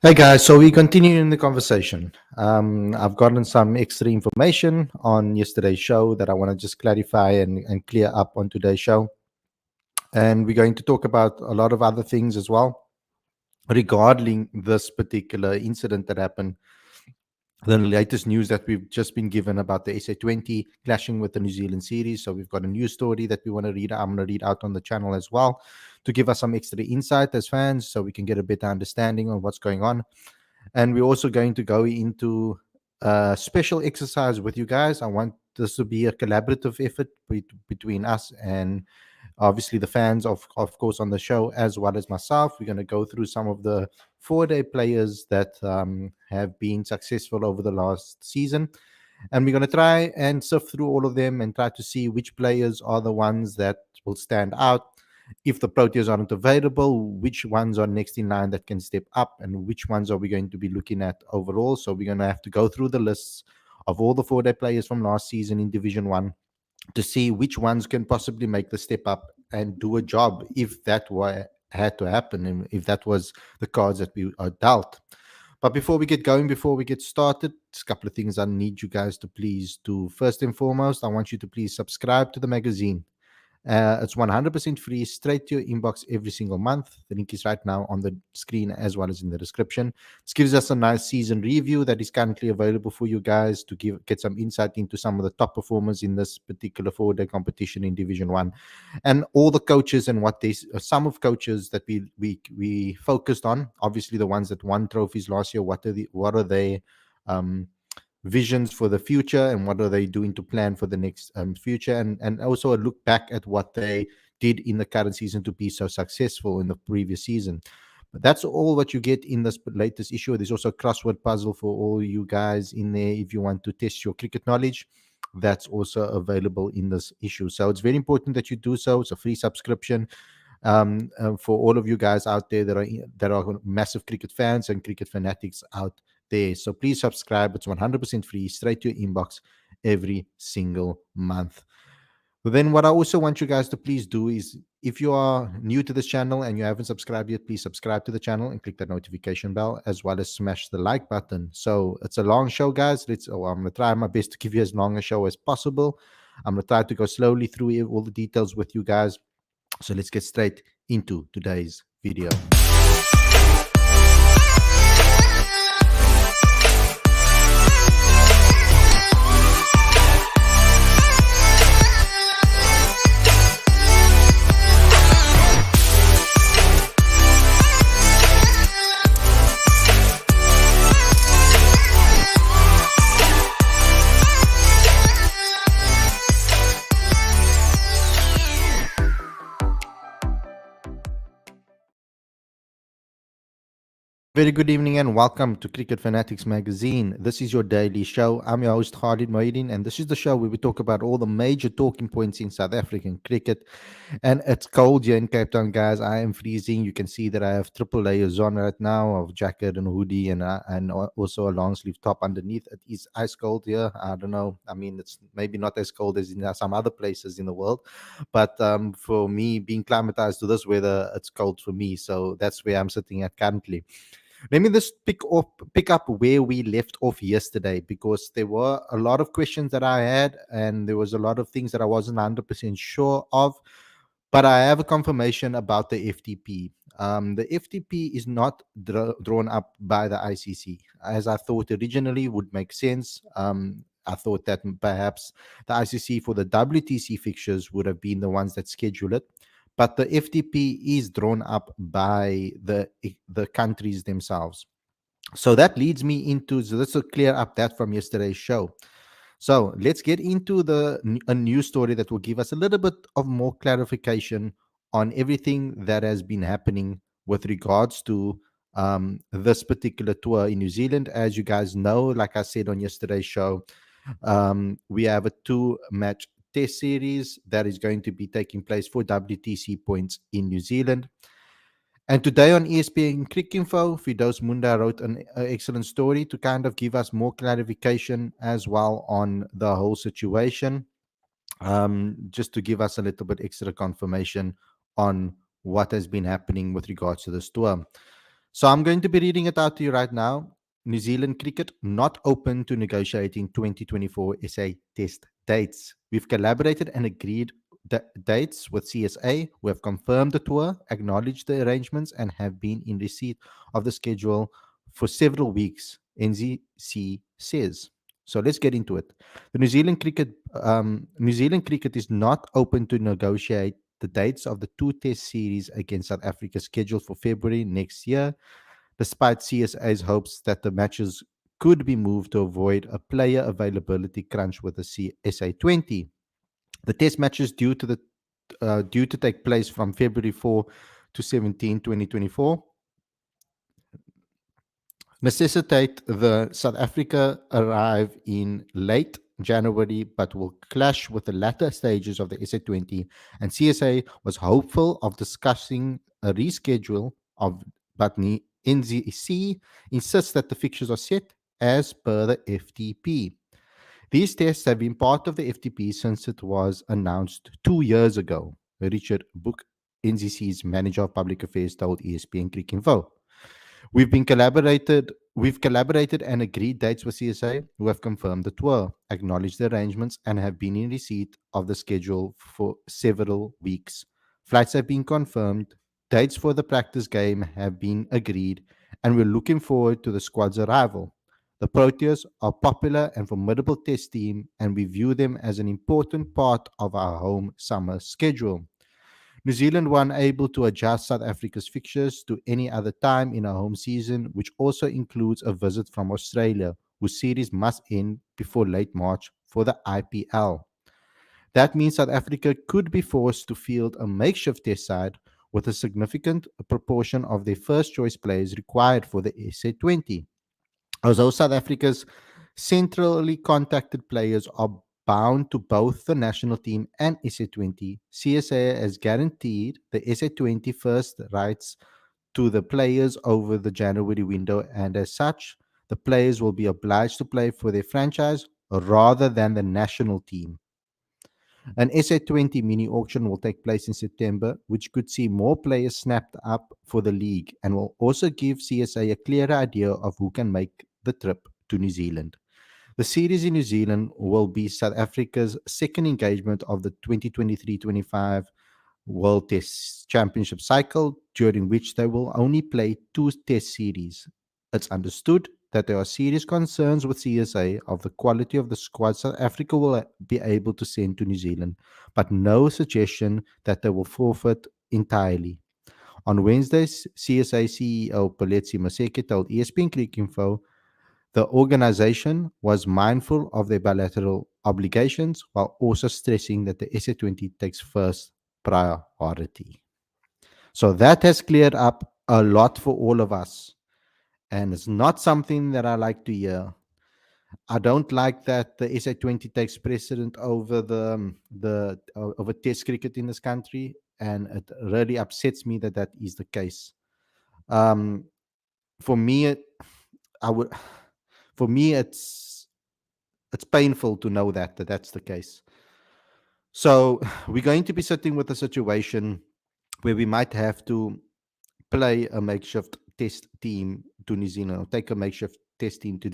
Hey guys, so we continue in the conversation. I've gotten some extra information on yesterday's show that I want to just clarify and clear up on today's show. And we're going to talk about a lot of other things as well regarding this particular incident that happened. The latest news that we've just been given about the SA20 clashing with the New Zealand series. So we've got a news story that we want to read. I'm going to read out on the channel as well to give us some extra insight as fans so we can get a better understanding of what's going on. And we're also going to go into a special exercise with you guys. I want this to be a collaborative effort between us and obviously the fans of course on the show, as well as myself. We're going to go through some of the 4-day players that have been successful over the last season, and we're going to try and sift through all of them and try to see which players are the ones that will stand out. If the Proteas aren't available, which ones are next in line that can step up, and which ones are we going to be looking at overall? So we're going to have to go through the lists of all the 4-day players from last season in Division 1 to see which ones can possibly make the step up and do a job if that had to happen and if that was the cards that we are dealt. But before we get going, before we get started, just a couple of things I need you guys to please do. First and foremost, I want you to please subscribe to the magazine. It's 100% free, straight to your inbox every single month. The link is right now on the screen as well as in the description. This gives us a nice season review that is currently available for you guys to get some insight into some of the top performers in this particular 4-day competition in Division 1, and all the coaches and what they some of coaches that we focused on. Obviously, the ones that won trophies last year. What are they? Visions for the future, and what are they doing to plan for the next future, and also a look back at what they did in the current season to be so successful in the previous season. But that's all what you get in this latest issue. There's also a crossword puzzle for all you guys in there if you want to test your cricket knowledge. That's also available in this issue, so it's very important that you do so. It's a free subscription for all of you guys out there that are massive cricket fans and cricket fanatics out there. So please subscribe. It's 100% free, straight to your inbox every single month. But then what I also want you guys to please do is, if you are new to this channel and you haven't subscribed yet, please subscribe to the channel and click that notification bell, as well as smash the like button. So it's a long show, guys. I'm going to try my best to give you as long a show as possible. I'm going to try to go slowly through all the details with you guys. So let's get straight into today's video. Very good evening and welcome to Cricket Fanatics Magazine. This is your daily show. I'm your host, Khalid Moeddin, and this is the show where we talk about all the major talking points in South African cricket. And it's cold here in Cape Town, guys. I am freezing. You can see that I have triple layers on right now of jacket and hoodie and also a long sleeve top underneath. It is ice cold here. I don't know. I mean, it's maybe not as cold as in some other places in the world, but for me, being climatized to this weather, it's cold for me. So that's where I'm sitting at currently. Let me just pick up where we left off yesterday, because there were a lot of questions that I had, and there was a lot of things that I wasn't 100% sure of. But I have a confirmation about the FTP. The FTP is not drawn up by the ICC, as I thought originally would make sense. I thought that perhaps the ICC for the WTC fixtures would have been the ones that schedule it, but the FTP is drawn up by the countries themselves. So that leads me into, so let's clear up that from yesterday's show. So let's get into a news story that will give us a little bit of more clarification on everything that has been happening with regards to this particular tour in New Zealand. As you guys know, like I said on yesterday's show, we have a 2-match test series that is going to be taking place for WTC points in New Zealand. And today on ESPN Cricinfo, Fidos Munda wrote an excellent story to kind of give us more clarification as well on the whole situation, just to give us a little bit extra confirmation on what has been happening with regards to this tour. So I'm going to be reading it out to you right now. New Zealand cricket not open to negotiating 2024 SA test dates. We've collaborated and agreed dates with CSA. We have confirmed the tour, acknowledged the arrangements, and have been in receipt of the schedule for several weeks, NZC says. So let's get into it. The New Zealand cricket is not open to negotiate the dates of the two test series against South Africa scheduled for February next year, despite CSA's hopes that the matches could be moved to avoid a player availability crunch with the SA20. The test matches due to take place from February 4 to 17, 2024, necessitate the South Africa arrive in late January, but will clash with the latter stages of the SA20. And CSA was hopeful of discussing a reschedule of, but NZC insists that the fixtures are set as per the FTP. These tests have been part of the FTP since it was announced 2 years ago. Richard Book, NZC's Manager of Public Affairs, told ESPN Cricinfo. We've collaborated and agreed dates with CSA, who have confirmed the tour, acknowledged the arrangements, and have been in receipt of the schedule for several weeks. Flights have been confirmed, dates for the practice game have been agreed, and we're looking forward to the squad's arrival. The Proteas are a popular and formidable test team, and we view them as an important part of our home summer schedule. New Zealand were unable to adjust South Africa's fixtures to any other time in our home season, which also includes a visit from Australia, whose series must end before late March for the IPL. That means South Africa could be forced to field a makeshift test side with a significant proportion of their first choice players required for the SA20. Although South Africa's centrally contacted players are bound to both the national team and SA20, CSA has guaranteed the SA20 first rights to the players over the January window, and as such, the players will be obliged to play for their franchise rather than the national team. An SA20 mini auction will take place in September, which could see more players snapped up for the league and will also give CSA a clearer idea of who can make the trip to New Zealand. The series in New Zealand will be South Africa's second engagement of the 2023-25 World Test Championship cycle, during which they will only play two test series. It's understood that there are serious concerns with CSA of the quality of the squad South Africa will be able to send to New Zealand, but no suggestion that they will forfeit entirely. On Wednesday, CSA CEO Poletsi Maseke told ESPN Cricinfo the organization was mindful of their bilateral obligations while also stressing that the SA20 takes first priority. So that has cleared up a lot for all of us. And it's not something that I like to hear. I don't like that the SA20 takes precedent over over Test cricket in this country, and it really upsets me that that is the case. Um, for me, I would, for me, it's painful to know that that's the case. So we're going to be sitting with a situation where we might have to play a makeshift test team to New Zealand, or take a makeshift test team to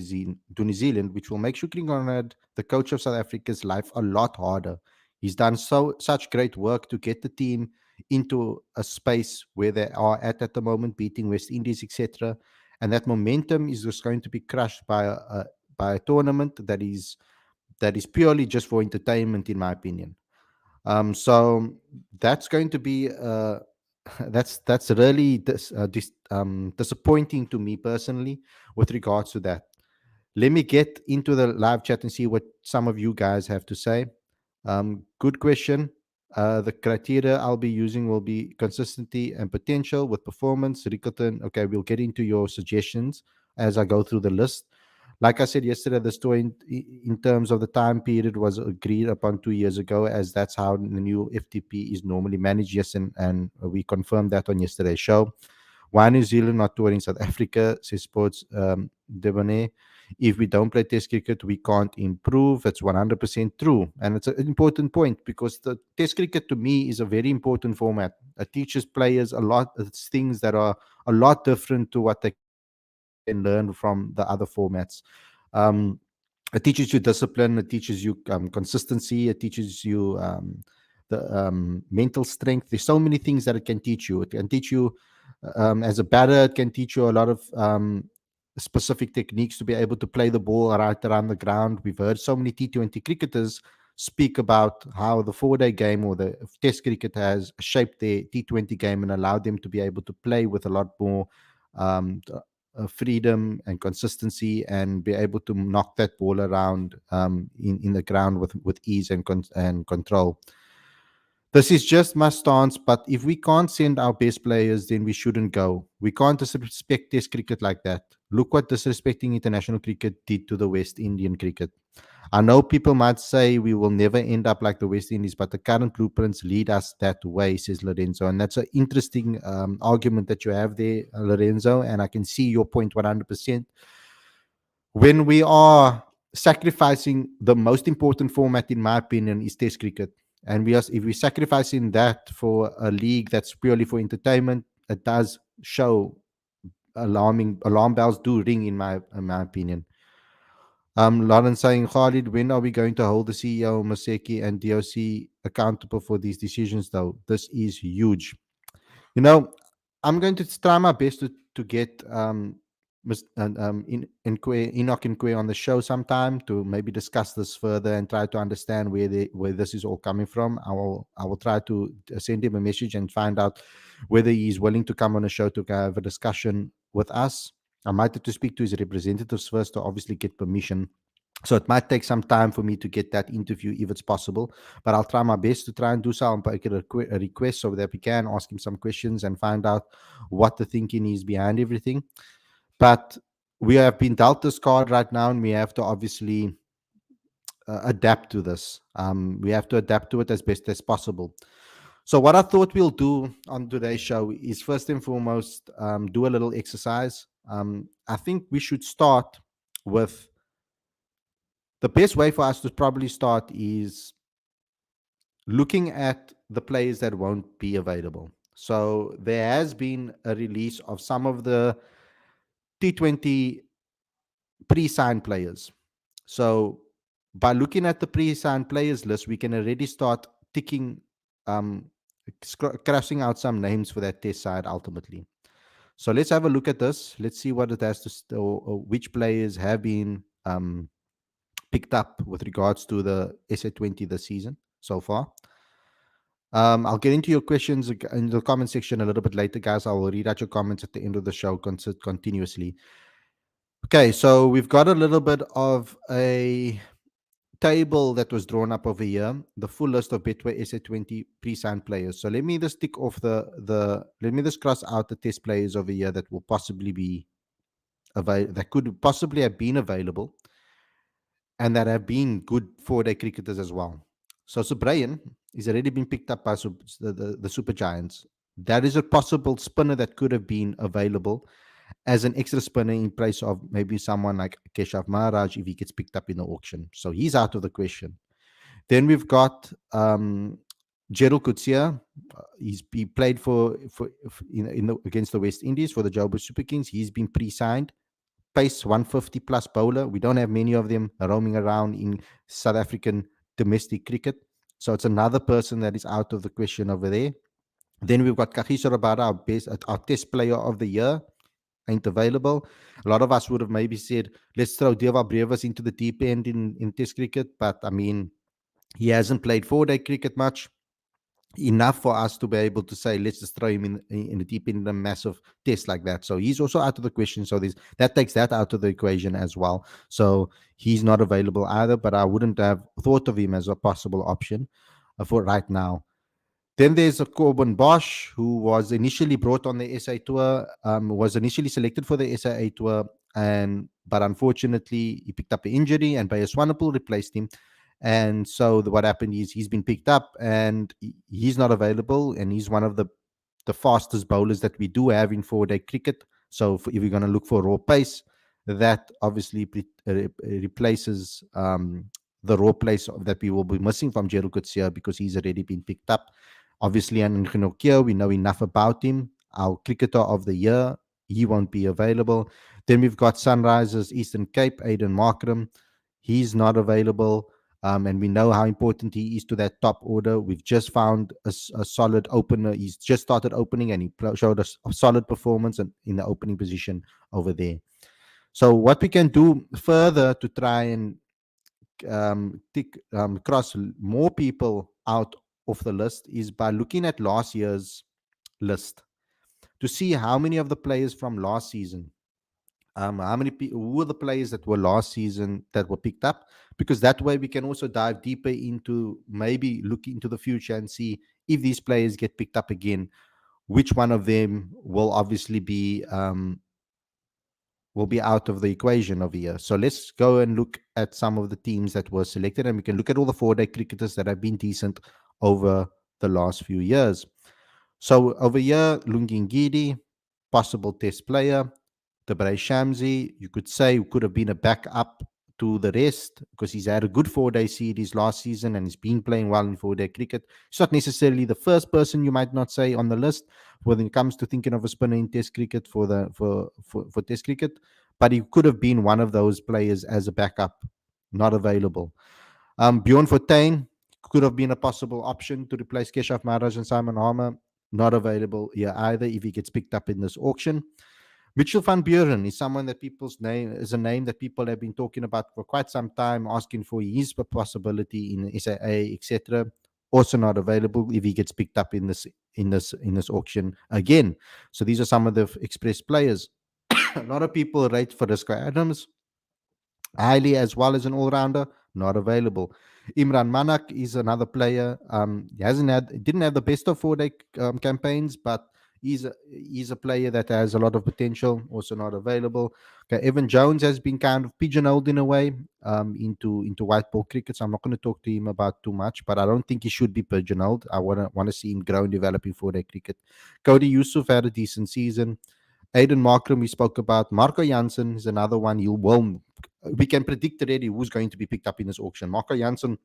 New Zealand, which will make Shukri Conrad, the coach of South Africa's, life a lot harder. He's done such great work to get the team into a space where they are at the moment, beating West Indies, etc. And that momentum is just going to be crushed by a tournament that is purely just for entertainment, in my opinion. So that's going to be that's really disappointing to me personally with regards to that. Let me get into the live chat and see what some of you guys have to say. Good question. The criteria I'll be using will be consistency and potential with performance. Rickerton, okay, we'll get into your suggestions as I go through the list. Like I said yesterday, the story in terms of the time period was agreed upon 2 years ago, as that's how the new FTP is normally managed. Yes, and we confirmed that on yesterday's show. Why New Zealand not touring South Africa, says Sports Debonair. if we don't play Test cricket, we can't improve. It's 100% true. And it's an important point because the Test cricket to me is a very important format. It teaches players a lot of things that are a lot different to what they can learn from the other formats. Um, it teaches you discipline, it teaches you consistency, it teaches you the mental strength. There's so many things that it can teach you. It can teach you as a batter, it can teach you a lot of specific techniques to be able to play the ball right around the ground. We've heard so many T20 cricketers speak about how the 4-day game or the Test cricket has shaped their T20 game and allowed them to be able to play with a lot more freedom and consistency and be able to knock that ball around in the ground with ease and control. This is just my stance, but if we can't send our best players, then we shouldn't go. We can't disrespect Test cricket like that. Look what disrespecting international cricket did to the West Indian cricket. I know people might say we will never end up like the West Indies, but the current blueprints lead us that way, says Lorenzo. And that's an interesting argument that you have there, Lorenzo. And I can see your point 100%. When we are sacrificing the most important format, in my opinion, is Test cricket. And if we're sacrificing that for a league that's purely for entertainment, it does show alarm bells do ring in my opinion. Lauren saying, Khalid, when are we going to hold the CEO, Maseki, and DOC accountable for these decisions, though? This is huge. You know, I'm going to try my best to get Enoch Nkwe on the show sometime to maybe discuss this further and try to understand where this is all coming from. I will try to send him a message and find out whether he's willing to come on the show to have a discussion with us. I might have to speak to his representatives first to obviously get permission. So it might take some time for me to get that interview if it's possible, but I'll try my best to try and do so and make a request so that we can ask him some questions and find out what the thinking is behind everything. But we have been dealt this card right now, and we have to obviously adapt to this. We have to adapt to it as best as possible. So what I thought we'll do on today's show is first and foremost do a little exercise. I think we should start with the best way for us to probably start is looking at the players that won't be available. So there has been a release of some of the T20 pre-signed players. So by looking at the pre-signed players list, we can already start ticking, crossing out some names for that test side ultimately. So let's have a look at this. Let's see what it has to, or which players have been picked up with regards to the SA20 this season so far. I'll get into your questions in the comment section a little bit later, guys. I will read out your comments at the end of the show continuously. Okay, so we've got a little bit of a table that was drawn up over here, the full list of Betway SA20 pre-signed players. So let me just tick off let me just cross out the test players over here that will possibly be that could possibly have been available and that have been good 4-day cricketers as well. So Brian is already been picked up by the Super Giants. That is a possible spinner that could have been available as an extra spinner in place of maybe someone like Keshav Maharaj if he gets picked up in the auction. So he's out of the question. Then we've got Gerald Coetzee. He played against the West Indies for the Joburg Super Kings. He's been pre-signed. Pace 150 plus bowler. We don't have many of them roaming around in South African domestic cricket. So it's another person that is out of the question over there. Then we've got Kagiso Rabada, our test player of the year, ain't available. A lot of us would have maybe said, let's throw Deva Brevis into the deep end in test cricket. But I mean, he hasn't played 4-day cricket much. Enough for us to be able to say, let's just throw him in the deep end in a massive test like that. So he's also out of the question. So that takes that out of the equation as well. So he's not available either, but I wouldn't have thought of him as a possible option for right now. Then there's a Corbin Bosch, who was initially brought on the SA Tour, was initially selected for the SA Tour, but unfortunately he picked up an injury and Bayer Swanepoel replaced him. And so what happened is he's been picked up and he's not available, and he's one of the fastest bowlers that we do have in 4-day cricket. So if you're going to look for raw pace, that obviously replaces the raw place that we will be missing from Gerald Coetzee because he's already been picked up. Obviously, and Nokia, we know enough about him. Our cricketer of the year, he won't be available. Then we've got Sunrisers Eastern Cape, Aidan Markram. He's not available. And we know how important he is to that top order. We've just found a solid opener. He's just started opening and he showed us a solid performance in the opening position over there. So what we can do further to try and cross more people out of the list is by looking at last year's list to see how many of the players from last season, who were the players that were last season that were picked up, because that way we can also dive deeper into maybe look into the future and see if these players get picked up again, which one of them will be out of the equation over here. So let's go and look at some of the teams that were selected, and we can look at all the 4-day cricketers that have been decent over the last few years. So over here, Lungingidi, possible test player. Tabray Shamsi, you could say, could have been a backup to the rest because he's had a good 4-day series last season and he's been playing well in 4-day cricket. He's not necessarily the first person you might not say on the list when it comes to thinking of a spinner in test cricket for test cricket, but he could have been one of those players as a backup, not available. Bjorn Fortuin could have been a possible option to replace Keshav Maharaj and Simon Harmer, not available here either if he gets picked up in this auction. Mitchell van Buren is someone that a name that people have been talking about for quite some time, asking for his possibility in SAA, etc. Also not available if he gets picked up in this auction again. So these are some of the express players. A lot of people rate Frisco Adams highly as well as an all-rounder, not available. Imran Manak is another player. He didn't have the best of 4-day campaigns, but he's a player that has a lot of potential, also not available. Okay, Evan Jones has been kind of pigeonholed in a way into white ball cricket, so I'm not going to talk to him about too much, but I don't think he should be pigeonholed. I want to see him grow and develop in 4-day cricket. Cody Yusuf had a decent season. Aiden Markram, we spoke about. Marco Janssen is another one. We can predict already who's going to be picked up in this auction. Marco Janssen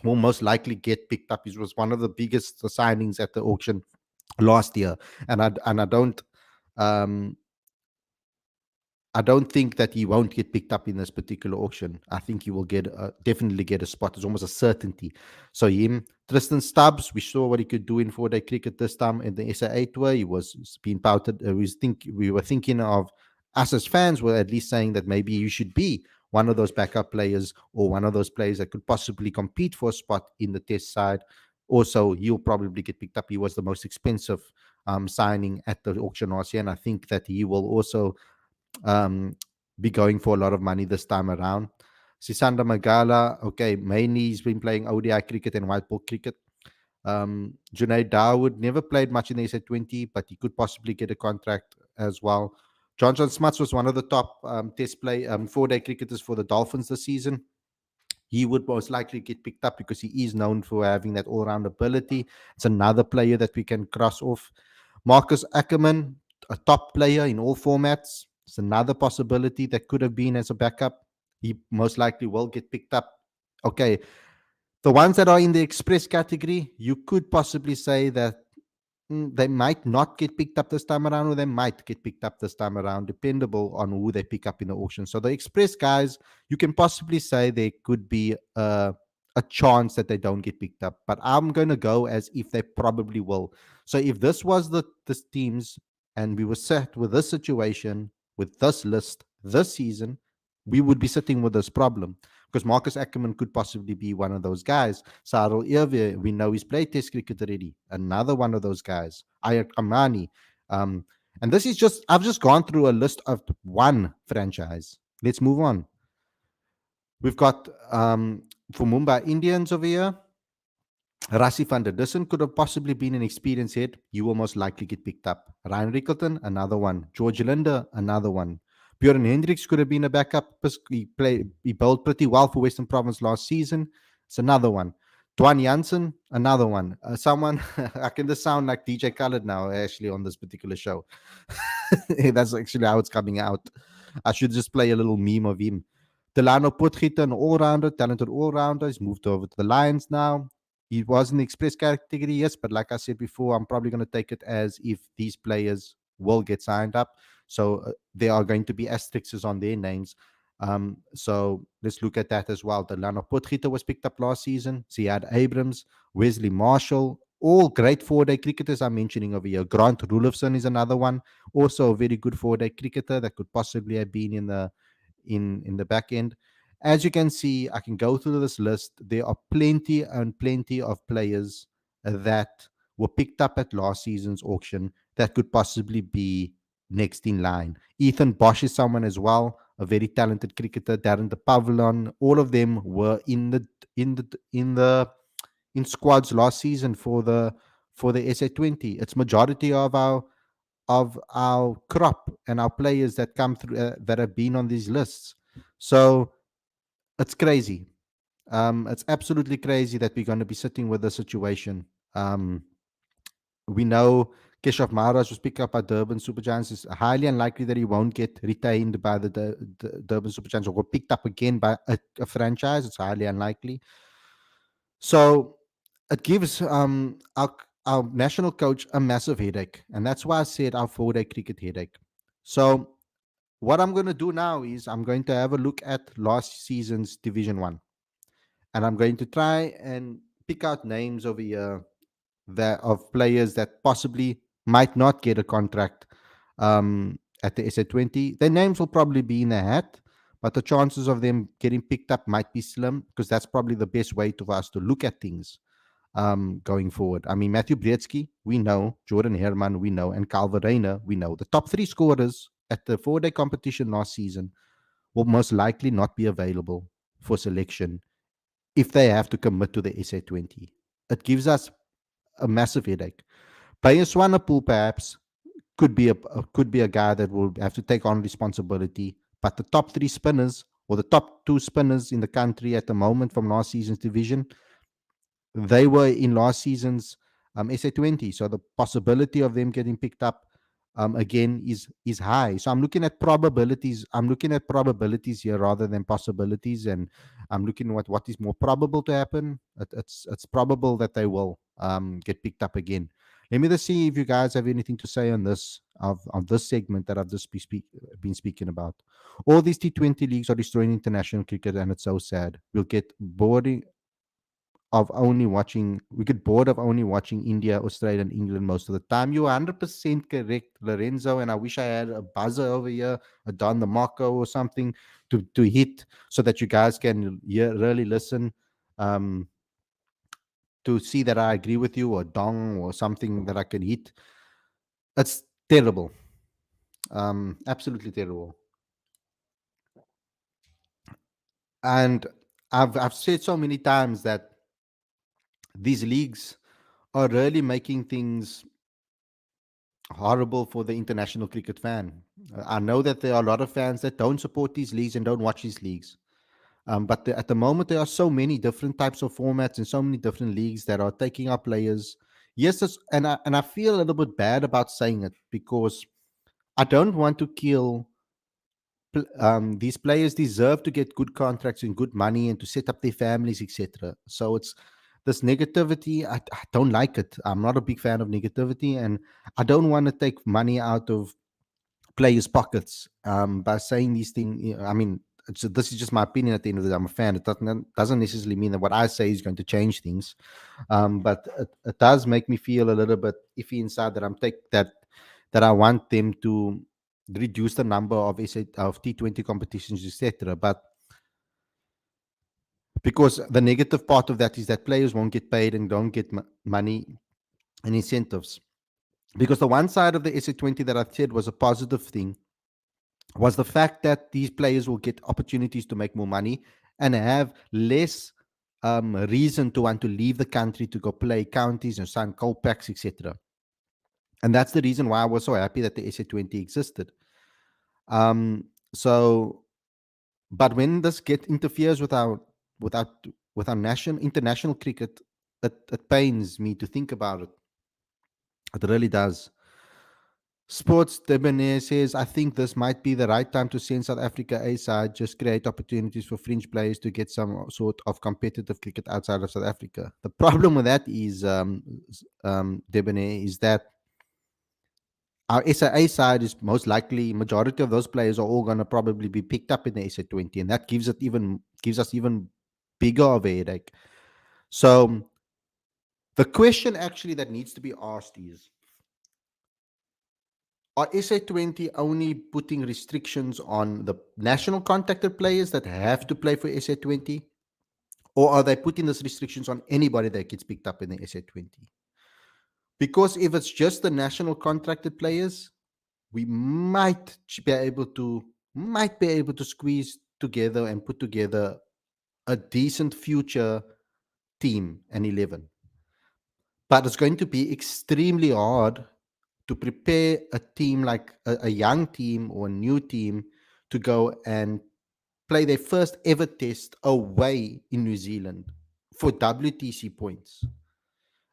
will most likely get picked up. He was one of the biggest signings at the auction last year, and I don't think that he won't get picked up in this particular auction. I think he will definitely get a spot. It's almost a certainty. So him, Tristan Stubbs, we saw what he could do in 4-day cricket this time in the SAA tour. He was being touted. We were thinking of us as fans were at least saying that maybe you should be one of those backup players or one of those players that could possibly compete for a spot in the test side. Also, he'll probably get picked up. He was the most expensive signing at the auction last year, and I think that he will also be going for a lot of money this time around. Sisanda Magala, okay, mainly he's been playing ODI cricket and white ball cricket. Junaid Dawood never played much in the SA20, but he could possibly get a contract as well. John Smuts was one of the top test play 4-day cricketers for the Dolphins this season. He would most likely get picked up because he is known for having that all-round ability. It's another player that we can cross off. Marcus Ackerman, a top player in all formats. It's another possibility that could have been as a backup. He most likely will get picked up. Okay, the ones that are in the express category, you could possibly say that they might not get picked up this time around, or they might get picked up this time around, dependable on who they pick up in the auction. So the express guys, you can possibly say there could be a chance that they don't get picked up, but I'm going to go as if they probably will. So if this was the teams and we were set with this situation, with this list, this season, we would be sitting with this problem. Because Marcus Ackerman could possibly be one of those guys. Sarel Irve, we know he's played test cricket already. Another one of those guys. Ayat Kamani. And this is I've just gone through a list of one franchise. Let's move on. We've got for Mumbai Indians over here, Rassie van der Dussen could have possibly been an experienced head. You will most likely get picked up. Ryan Rickleton, another one. George Linder, another one. Bjorn Hendricks could have been a backup. He bowled pretty well for Western Province last season. It's another one. Dwan Janssen, another one. Someone, I can just sound like DJ Khaled now, actually, on this particular show. That's actually how it's coming out. I should just play a little meme of him. Delano Potgieter, an all-rounder, talented all-rounder. He's moved over to the Lions now. He was in the express category, yes, but like I said before, I'm probably going to take it as if these players will get signed up. So there are going to be asterisks on their names. So let's look at that as well. Delano Potgieter was picked up last season. Ziad Abrams, Wesley Marshall, all great four-day cricketers I'm mentioning over here. Grant Rulofson is another one, also a very good four-day cricketer that could possibly have been in the back end. As you can see, I can go through this list. There are plenty and plenty of players that were picked up at last season's auction that could possibly be next in line. Ethan Bosch is someone as well, a very talented cricketer. Darren de Pavlon, all of them were in squads last season for the SA20. It's majority of our crop and our players that come through that have been on these lists. So it's crazy. It's absolutely crazy that we're going to be sitting with the situation. We know Keshav Maharaj was picked up by Durban Super Giants. It's highly unlikely that he won't get retained by the Durban Super Giants or picked up again by a franchise. It's highly unlikely. So it gives our national coach a massive headache. And that's why I said our 4-day cricket headache. So what I'm going to do now is I'm going to have a look at last season's Division 1. And I'm going to try and pick out names over here that of players that possibly might not get a contract at the SA20. Their names will probably be in a hat, but the chances of them getting picked up might be slim because that's probably the best way for us to look at things going forward. I mean, Matthew Brzezinski, we know. Jordan Herman, we know. And Calvin Rayner, we know. The top 3 scorers at the 4-day competition last season will most likely not be available for selection if they have to commit to the SA20. It gives us a massive headache. Payne Swanepoel perhaps could be a guy that will have to take on responsibility. But the top 3 spinners or the top 2 spinners in the country at the moment from last season's division, they were in last season's SA20. So the possibility of them getting picked up again is high. So I'm looking at probabilities. I'm looking at probabilities here rather than possibilities, and I'm looking at what is more probable to happen. It's probable that they will get picked up again. Let me just see if you guys have anything to say on this of this segment that I've just been speaking about. All these T20 leagues are destroying international cricket, and it's so sad. We'll get bored of only watching we get bored of only watching India, Australia, and England most of the time. You're 100% correct, Lorenzo. And I wish I had a buzzer over here, a Don the Marco or something to hit so that you guys can really listen to see that I agree with you, or dong or something that I can hit. It's terrible. Absolutely terrible. And I've said so many times that these leagues are really making things horrible for the international cricket fan. I know that there are a lot of fans that don't support these leagues and don't watch these leagues. But at the moment, there are so many different types of formats and so many different leagues that are taking our players. Yes, and I feel a little bit bad about saying it because I don't want to kill. These players deserve to get good contracts and good money and to set up their families, etc. So it's this negativity. I don't like it. I'm not a big fan of negativity, and I don't want to take money out of players' pockets by saying these things. I mean, this is just my opinion. At the end of the day, I'm a fan. It doesn't necessarily mean that what I say is going to change things, but it does make me feel a little bit iffy inside that that I want them to reduce the number of T20 competitions, etc. But because the negative part of that is that players won't get paid and don't get money and incentives. Because the one side of the SA20 that I said was a positive thing was the fact that these players will get opportunities to make more money and have less reason to want to leave the country to go play counties and sign Colpacks, etc. And that's the reason why I was so happy that the SA20 existed. So, but when this interferes with with our with our international cricket, it pains me to think about it. It really does. Sports Debonair says, I think this might be the right time to send South Africa A side, just create opportunities for fringe players to get some sort of competitive cricket outside of South Africa. The problem with that is, Debonair, is that our SAA side is most likely, majority of those players are all going to probably be picked up in the SA20, and that gives us even bigger of a headache. So the question actually that needs to be asked is, are SA20 only putting restrictions on the national contacted players that have to play for SA20? Or are they putting those restrictions on anybody that gets picked up in the SA20? Because if it's just the national contracted players, we might be able to squeeze together and put together a decent future team and 11. But it's going to be extremely hard to prepare a team like a young team or a new team to go and play their first ever test away in New Zealand for WTC points.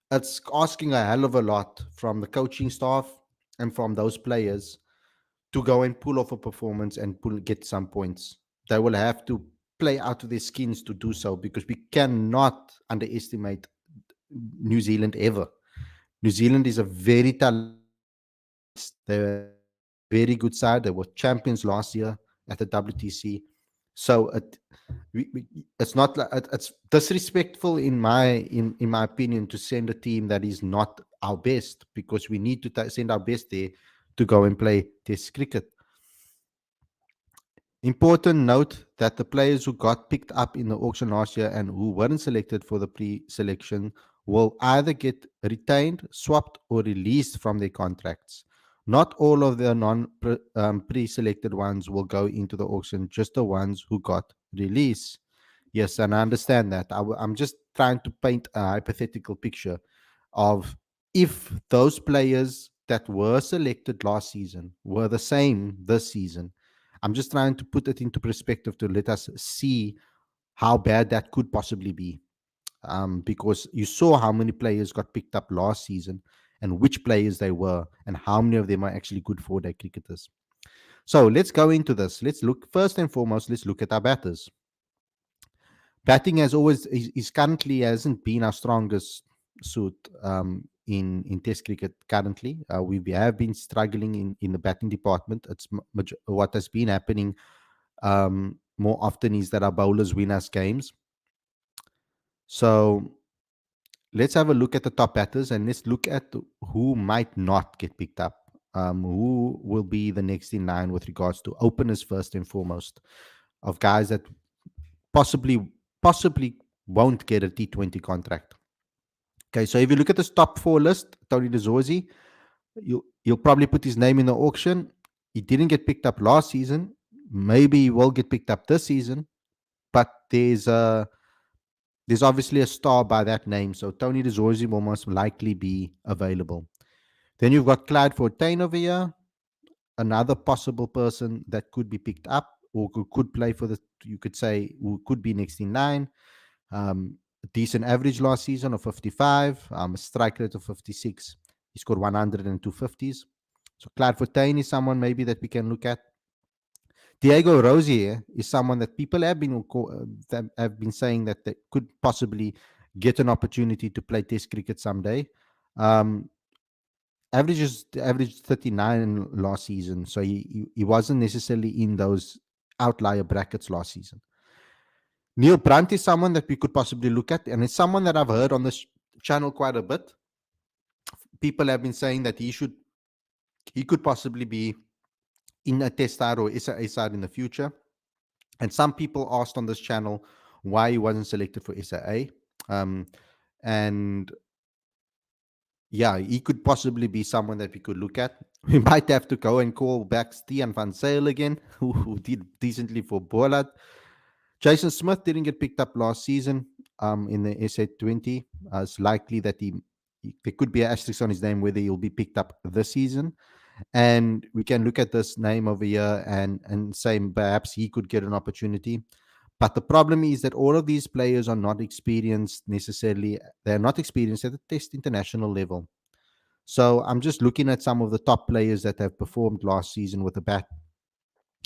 It's asking a hell of a lot from the coaching staff and from those players to go and pull off a performance and get some points. They will have to play out of their skins to do so, because we cannot underestimate New Zealand ever. New Zealand is a very talented side. They're a very good side. They were champions last year at the WTC. So it's not like it's disrespectful in my opinion to send a team that is not our best, because we need to send our best there to go and play Test cricket. Important note that the players who got picked up in the auction last year and who weren't selected for the pre-selection will either get retained, swapped, or released from their contracts. Not all of the pre-selected ones will go into the auction, just the ones who got released. Yes, and I understand that. I'm just trying to paint a hypothetical picture of if those players that were selected last season were the same this season. I'm just trying to put it into perspective to let us see how bad that could possibly be. Because you saw how many players got picked up last season and which players they were and how many of them are actually good four-day cricketers. So let's go into this. Let's look, first and foremost, let's look at our batters. Batting has always is currently hasn't been our strongest suit in Test cricket currently. We have been struggling in the batting department. It's what has been happening more often is that our bowlers win us games. So let's have a look at the top batters and let's look at who might not get picked up. Who will be the next in line with regards to openers first and foremost, of guys that possibly won't get a T20 contract. Okay, so if you look at this top four list, Tony DeZorzi, you'll probably put his name in the auction. He didn't get picked up last season. Maybe he will get picked up this season, but there's obviously a star by that name, so Tony DeZorzi will most likely be available. Then you've got Clyde Fortuin over here, another possible person that could be picked up or could play for you could say, who could be next in line. A decent average last season of 55, a strike rate of 56. He scored 100 and 250s. So Clyde Fortuin is someone maybe that we can look at. Diego Rosier is someone that people have been saying that they could possibly get an opportunity to play Test cricket someday. Averaged 39 last season, so he wasn't necessarily in those outlier brackets last season. Neil Brandt is someone that we could possibly look at, and it's someone that I've heard on this channel quite a bit. People have been saying that he could possibly be in a Test side or SA side in the future. And some people asked on this channel why he wasn't selected for SAA. And yeah, he could possibly be someone that we could look at. We might have to go and call back Stian van Zyl again, who did decently for Bollard. Jason Smith didn't get picked up last season in the SA20. It's likely that there could be an asterisk on his name whether he'll be picked up this season. And we can look at this name over here and say perhaps he could get an opportunity. But the problem is that all of these players are not experienced necessarily. They're not experienced at the Test international level. So I'm just looking at some of the top players that have performed last season with the bat.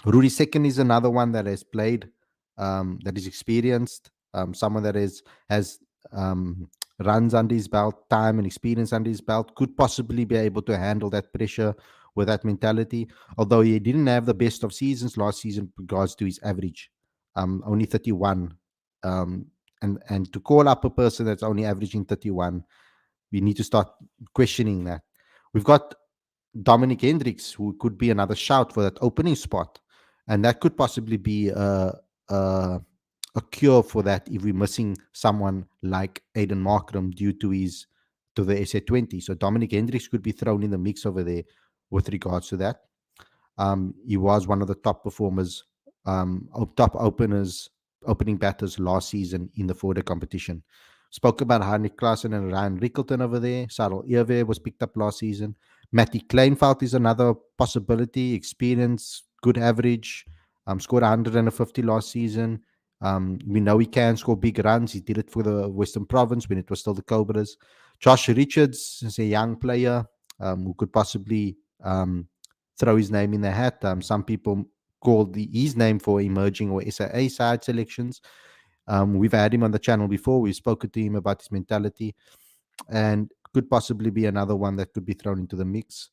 Rudy Second is another one that has played, that is experienced, someone that has um, runs under his belt, time and experience under his belt, could possibly be able to handle that pressure with that mentality. Although he didn't have the best of seasons last season with regards to his average, only 31. Um, and to call up a person that's only averaging 31, we need to start questioning that. We've got Dominic Hendricks, who could be another shout for that opening spot, and that could possibly be a, a cure for that if we're missing someone like Aiden Markram due to his to the SA20. So Dominic Hendricks could be thrown in the mix over there with regards to that. He was one of the top performers, top openers, opening batters last season in the Florida competition. Spoke about Heinrich Klaassen and Ryan Rickleton over there. Sarel Eerwe was picked up last season. Matty Kleinveld is another possibility. Experience, good average. Scored 150 last season. We know he can score big runs. He did it for the Western Province when it was still the Cobras. Josh Richards is a young player who could possibly throw his name in the hat. Some people call his name for emerging or SAA side selections. We've had him on the channel before. We've spoken to him about his mentality, and could possibly be another one that could be thrown into the mix.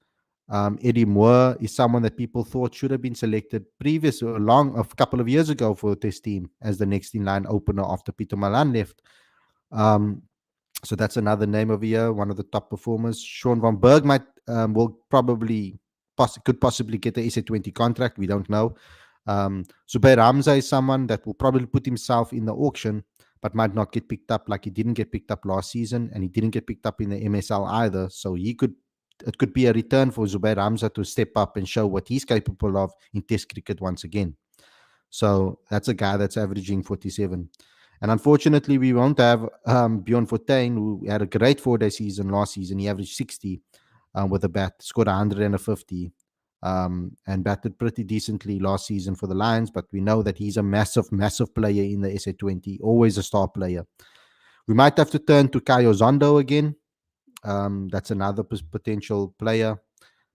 Eddie Moore is someone that people thought should have been selected previous or a couple of years ago for this team as the next in line opener after Peter Malan left. Um, so that's another name of the year, one of the top performers. Sean Van Berg will probably could possibly get the SA20 contract. We don't know. Zubair Hamza is someone that will probably put himself in the auction, but might not get picked up like he didn't get picked up last season, and he didn't get picked up in the MSL either. So it could be a return for Zubair Hamza to step up and show what he's capable of in Test cricket once again. So that's a guy that's averaging 47. And unfortunately, we won't have Bjorn Fortuin, who had a great 4-day season last season. He averaged 60 with a bat, scored 150, and batted pretty decently last season for the Lions. But we know that he's a massive, massive player in the SA20, always a star player. We might have to turn to Kayo Zondo again. That's another potential player.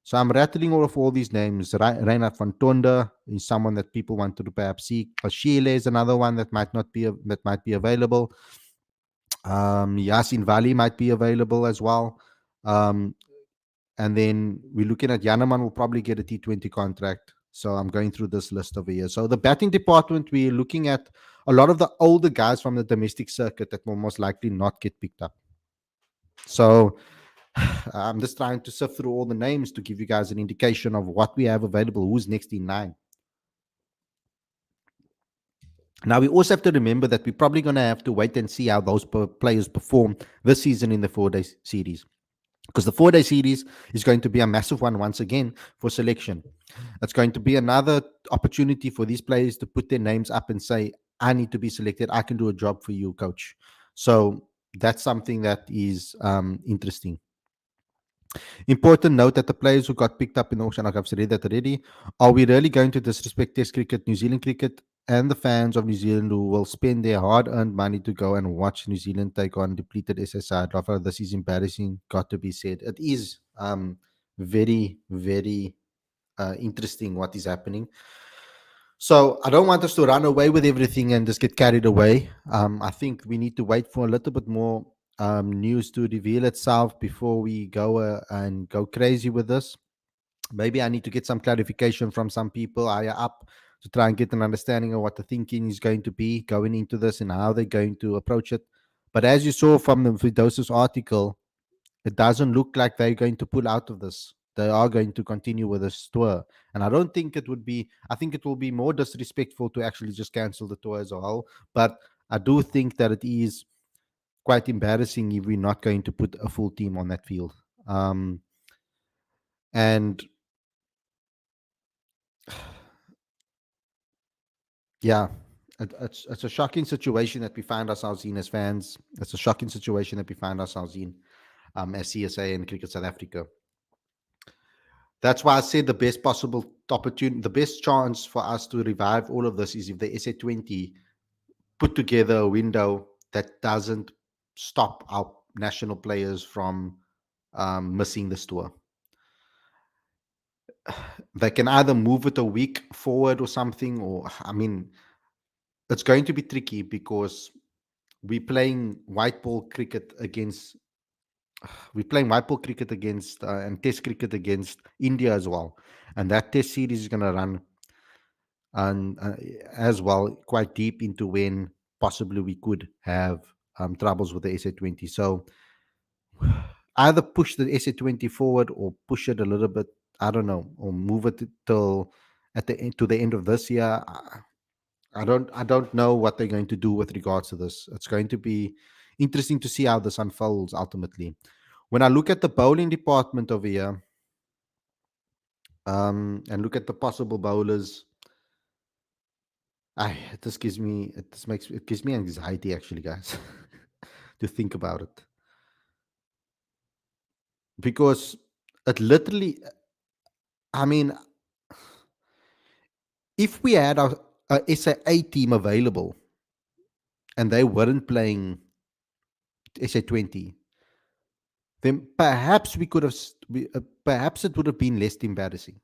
So I'm rattling off all these names. Reinhard van Tonde is someone that people want to perhaps see. Kashile is another one that might be available. Yasin Vali might be available as well. And then we're looking at Yanaman will probably get a T20 contract. So I'm going through this list over here. So the batting department, we're looking at a lot of the older guys from the domestic circuit that will most likely not get picked up. So I'm just trying to sift through all the names to give you guys an indication of what we have available, who's next in line. Now, we also have to remember that we're probably going to have to wait and see how those players perform this season in the 4-day series. Because the 4-day series is going to be a massive one once again for selection. It's going to be another opportunity for these players to put their names up and say, I need to be selected. I can do a job for you, coach. So that's something that is interesting. Important note that the players who got picked up in the auction, like I've said that already, are we really going to disrespect Test cricket, New Zealand cricket, and the fans of New Zealand who will spend their hard-earned money to go and watch New Zealand take on depleted SSR? Rafa, this is embarrassing, got to be said. It is very, very interesting what is happening. So I don't want us to run away with everything and just get carried away. I think we need to wait for a little bit more news to reveal itself before we go and go crazy with this. Maybe I need to get some clarification from some people higher up to try and get an understanding of what the thinking is going to be going into this and how they're going to approach it. But as you saw from the Vidosis article, it doesn't look like they're going to pull out of this. They are going to continue with this tour. And I don't think it would be, I think it will be more disrespectful to actually just cancel the tour as a whole. But I do think that it is quite embarrassing if we're not going to put a full team on that field. And yeah, it's a shocking situation that we find ourselves in as fans. It's a shocking situation that we find ourselves in as CSA and Cricket South Africa. That's why I said the best possible opportunity, the best chance for us to revive all of this is if the SA20 put together a window that doesn't stop our national players from missing this tour. They can either move it a week forward or something, or I mean, it's going to be tricky because we're playing white ball cricket against and test cricket against India as well, and that test series is going to run and as well quite deep into when possibly we could have troubles with the SA20. So either push the SA20 forward or push it a little bit. I don't know, or move it till at the end, to the end of this year. I don't know what they're going to do with regards to this. It's going to be interesting to see how this unfolds ultimately. When I look at the bowling department over here, and look at the possible bowlers, it gives me anxiety actually, guys, to think about it, because it literally, I mean, if we had a SAA team available and they weren't playing SA20, then perhaps we could have, perhaps it would have been less embarrassing.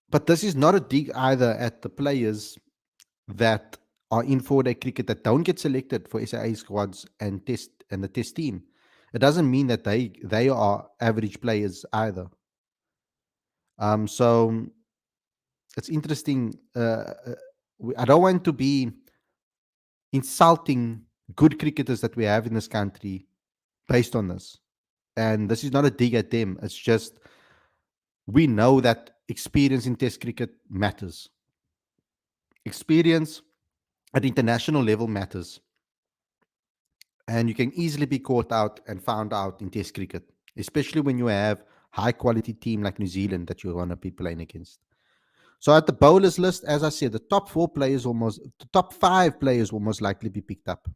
But this is not a dig either at the players that are in 4-day cricket that don't get selected for SAA squads and the test team. It doesn't mean that they are average players either. So it's interesting. I don't want to be insulting good cricketers that we have in this country based on this. And this is not a dig at them. It's just we know that experience in test cricket matters. Experience at international level matters. And you can easily be caught out and found out in test cricket, especially when you have high quality team like New Zealand that you're going to be playing against. So at the bowlers list, as I said, the top 5 players will most likely be picked up.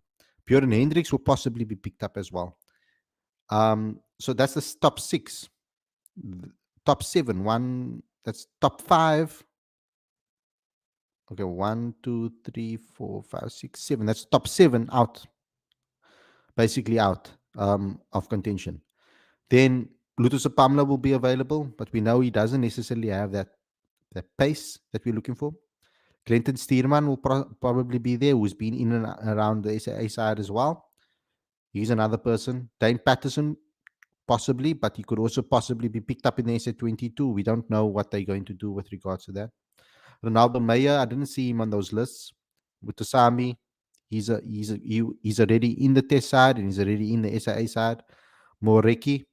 Bjorn Hendricks will possibly be picked up as well. So that's the top 6. Top 7, that's top 5. Okay, 1, 2, 3, 4, 5, 6, 7. That's top 7 out, basically out of contention. Then Lutusa Pamla will be available, but we know he doesn't necessarily have that pace that we're looking for. Clinton Steerman will probably be there, who's been in and around the SA side as well. He's another person. Dane Patterson, possibly, but he could also possibly be picked up in the SA22. We don't know what they're going to do with regards to that. Ronaldo Meyer, I didn't see him on those lists. Mutasami, he's already in the test side and he's already in the SAA side. Moreki,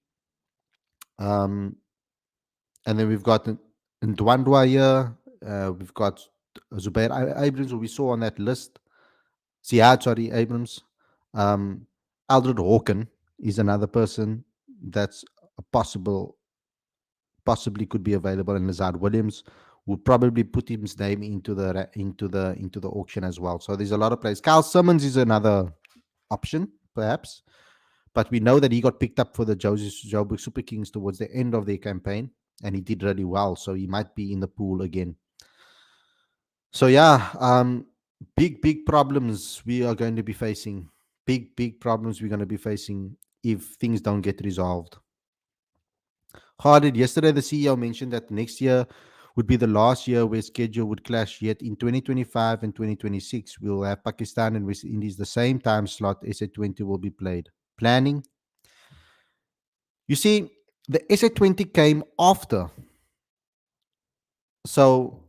and then we've got Ndwandwa here. We've got Zubair Abrams, who we saw on that list. Ziad, sorry, Abrams. Aldred Hawken is another person that's a possibly could be available, and Lazard Williams will probably put his name into the auction as well. So there's a lot of players. Kyle Simmons is another option, perhaps, but we know that he got picked up for the Joburg Super Kings towards the end of their campaign, and he did really well. So he might be in the pool again. So yeah, big problems we are going to be facing. Big problems we're going to be facing if things don't get resolved. Khalid, yesterday the CEO mentioned that next year would be the last year where schedule would clash. Yet in 2025 and 2026, we'll have Pakistan and West Indies the same time slot. SA20 will be played. Planning. You see, the SA20 came after. So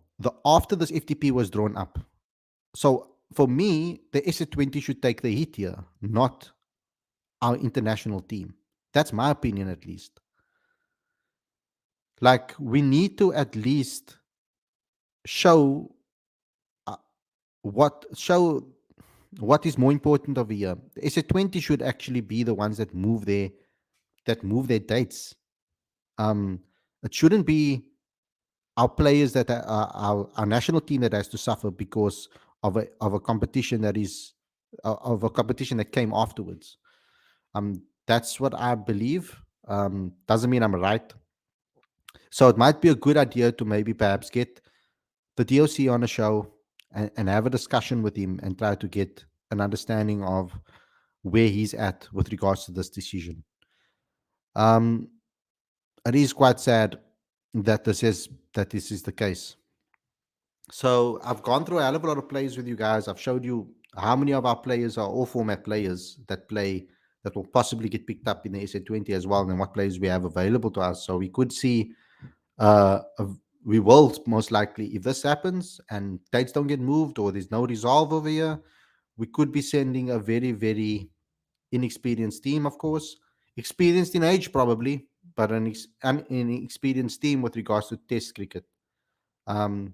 after this FTP was drawn up. So for me, the SA20 should take the hit here, not our international team. That's my opinion, at least. Like, we need to at least show what is more important over here. The SA20 should actually be the ones that move their dates. It shouldn't be our players that are our national team that has to suffer because of a competition that came afterwards. That's what I believe. Doesn't mean I'm right. So it might be a good idea to maybe perhaps get the DOC on a show and have a discussion with him and try to get an understanding of where he's at with regards to this decision. Um, it is quite sad that this is the case. So I've gone through a hell of a lot of plays with you guys. I've showed you how many of our players are all format players that will possibly get picked up in the SA20 as well, and what players we have available to us. So we could see, uh, we will most likely, if this happens and dates don't get moved or there's no resolve over here, we could be sending a very, very inexperienced team, of course, experienced in age probably, but an inexperienced team with regards to Test cricket. Um,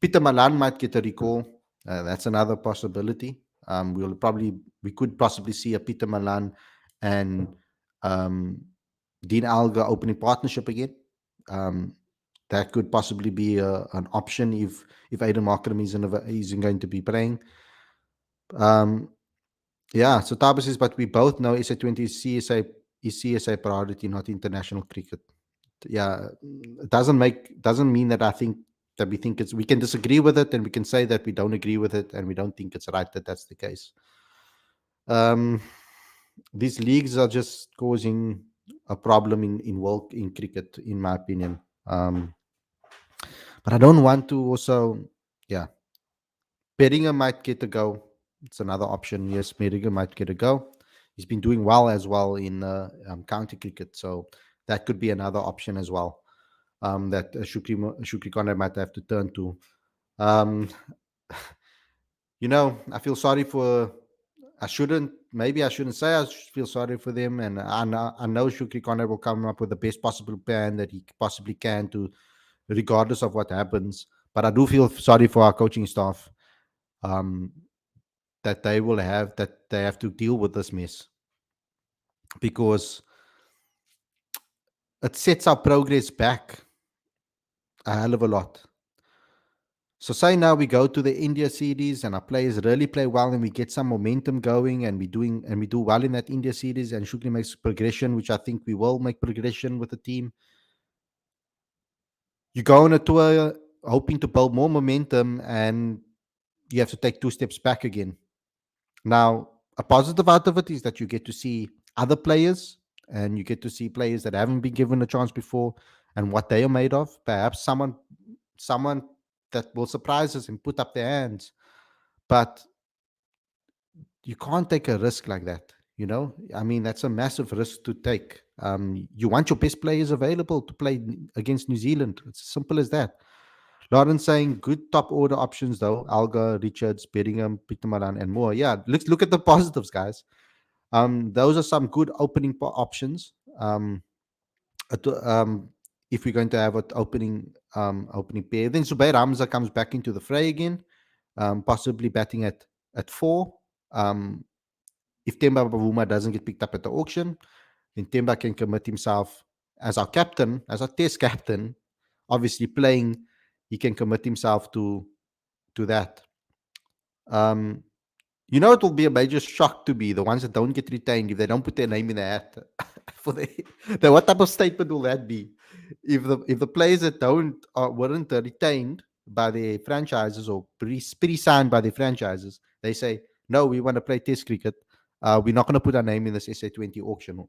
Peter Malan might get a recall. That's another possibility. We could possibly see a Peter Malan and um, Dean Alga opening partnership again. Um, that could possibly be an option if Aidan Markram isn't going to be playing. Um, yeah, so Tabas says, but we both know SA20 is CSA priority, not international cricket. Yeah, it doesn't mean that we can disagree with it, and we can say that we don't agree with it and we don't think it's right that that's the case. Um, these leagues are just causing a problem in cricket, in my opinion. But I don't want to also, yeah, Beringer might get a go. It's another option. Yes, Beringer might get a go. He's been doing well as well in county cricket, so that could be another option as well. That Shukri Conrad might have to turn to. Um, I feel sorry for. Maybe I shouldn't say feel sorry for them, and I know Shukri Conrad will come up with the best possible plan that he possibly can to, regardless of what happens. But I do feel sorry for our coaching staff, um, that they have to deal with this mess, because it sets our progress back a hell of a lot. So say now we go to the India series and our players really play well and we get some momentum going and we do well in that India series and Shukri makes progression, which I think we will make progression with the team. You go on a tour hoping to build more momentum and you have to take two steps back again. Now, a positive out of it is that you get to see other players and you get to see players that haven't been given a chance before and what they are made of. Perhaps someone that will surprise us and put up their hands. But you can't take a risk like that. I mean, that's a massive risk to take. You want your best players available to play against New Zealand. It's as simple as that. Lauren saying good top order options though: Alga, Richards, Bedingham, Peter Malan, and more. Yeah, let's look at the positives, guys. Those are some good opening options. Um, if we're going to have an opening pair, then Zubair Hamza comes back into the fray again, possibly batting at 4. Um, if Temba Bavuma doesn't get picked up at the auction, then Temba can commit himself as our captain, as our test captain. Obviously, playing, he can commit himself to that. Um, it will be a major shock to be the ones that don't get retained if they don't put their name in the hat for the what type of statement will that be? If the players that weren't retained by their franchises or pre-signed by their franchises, they say no, we want to play Test cricket. We're not going to put our name in this SA20 auction.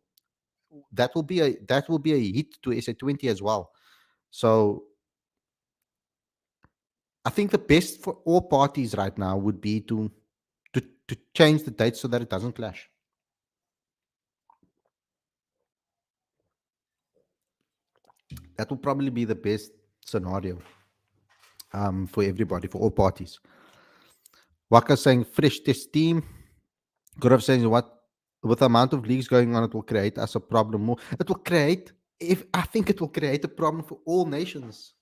That will be a hit to SA20 as well. So I think the best for all parties right now would be to change the date so that it doesn't clash. That will probably be the best scenario, for everybody, for all parties. Waka saying fresh test team. Gaurav saying what, with the amount of leagues going on, it will create us a problem more. It will create, if I think it will create a problem for all nations.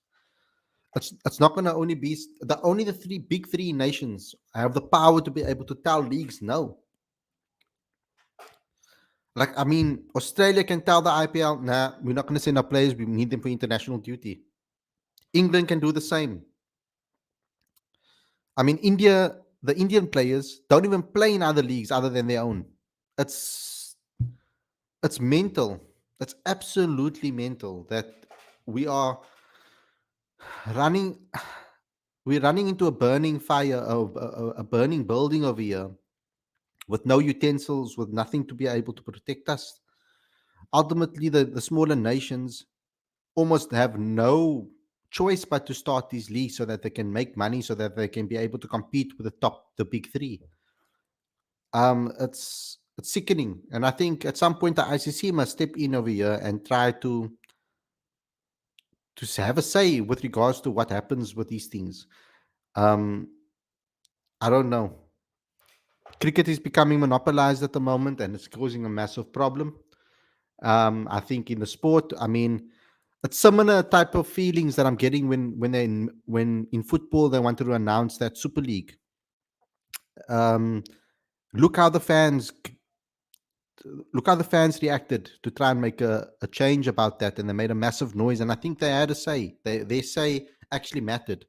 It's not going to only be the three big three nations have the power to be able to tell leagues no. Like, I mean, Australia can tell the IPL, nah, we're not going to send our players. We need them for international duty. England can do the same. I mean, the Indian players don't even play in other leagues other than their own. It's it's mental. It's absolutely mental that we are running. We're running into a burning fire, a burning building over here, with no utensils, with nothing to be able to protect us. Ultimately, the smaller nations almost have no choice but to start these leagues so that they can make money, so that they can be able to compete with the big three. It's sickening, and I think at some point the ICC must step in over here and try to have a say with regards to what happens with these things. Um, I don't know. Cricket is becoming monopolized at the moment, and it's causing a massive problem. I think in the sport, I mean, it's similar type of feelings that I'm getting when in football they wanted to announce that Super League. Um, look how the fans look how the fans reacted to try and make a change about that, and they made a massive noise. And I think they had a say. Their say actually mattered.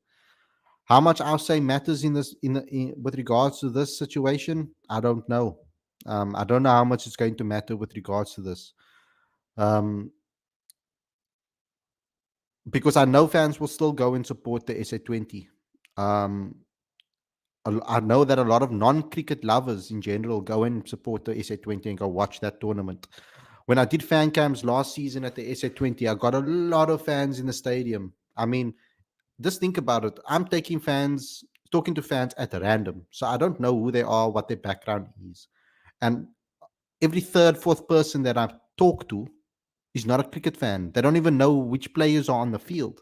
How much our say matters in this with regards to this situation, I don't know. I don't know how much it's going to matter with regards to this. Um, because I know fans will still go and support the SA20. Um, I know that a lot of non-cricket lovers in general go and support the SA20 and go watch that tournament. When I did fan cams last season at the SA20, I got a lot of fans in the stadium. I mean, just think about it. I'm talking to fans at random. So I don't know who they are, what their background is. And every third, fourth person that I talk to is not a cricket fan. They don't even know which players are on the field.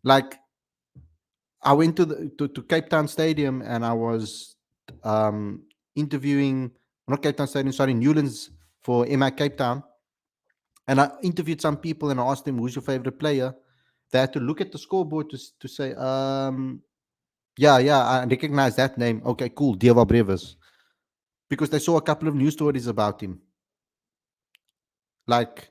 Like, I went to Cape Town Stadium and I was um, interviewing, not Cape Town Stadium, sorry, Newlands for MI Cape Town. And I interviewed some people and I asked them, who's your favorite player? They had to look at the scoreboard to say, yeah, I recognize that name. Okay, cool, Diego Brevis. Because they saw a couple of news stories about him. Like,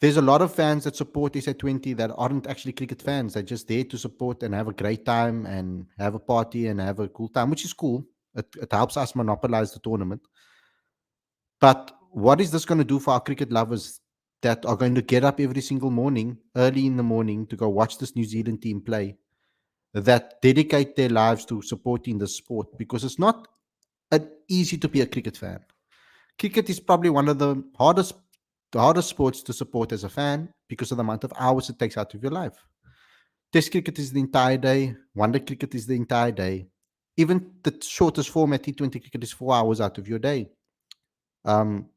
there's a lot of fans that support SA20 that aren't actually cricket fans. They're just there to support and have a great time and have a party and have a cool time, which is cool. It helps us monopolize the tournament. But what is this going to do for our cricket lovers that are going to get up every single morning, early in the morning, to go watch this New Zealand team play, that dedicate their lives to supporting the sport? Because it's not easy to be a cricket fan. Cricket is probably one of the hardest sports to support as a fan because of the amount of hours it takes out of your life. Test cricket is the entire day. One day cricket is the entire day. Even the shortest format T20 cricket is 4 hours out of your day. Um,